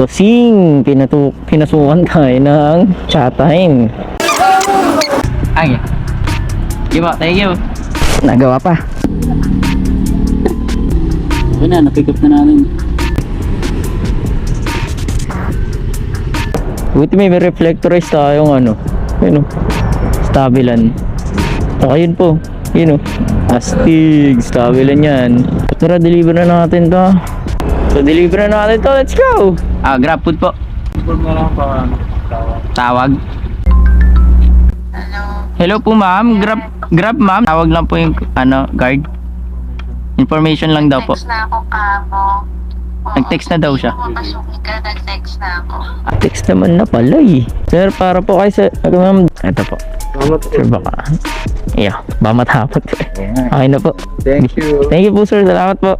Sing, pinasukan tayo ng chat time. Ay, thank you. Nagawa pa. Okay na, napick up na namin. Buti may reflectorize tayong yun o, stabilan. Yun po, yun o, astig, stabilan yan. Tara, deliver na natin to. So, deliver na natin to, let's go! Grab food po. Tawag. Hello po ma'am, grab ma'am. Tawag lang po yung guard. Information lang daw po. Text na ako kamo. Nag-text na daw siya. Mapasukin ka, nag-text na ako. Text naman na pala eh. Sir, para po kayo sa... ma'am, ito po. Sir, baka... baka matapot. Okay na po. Thank you. Thank you po sir, salamat po.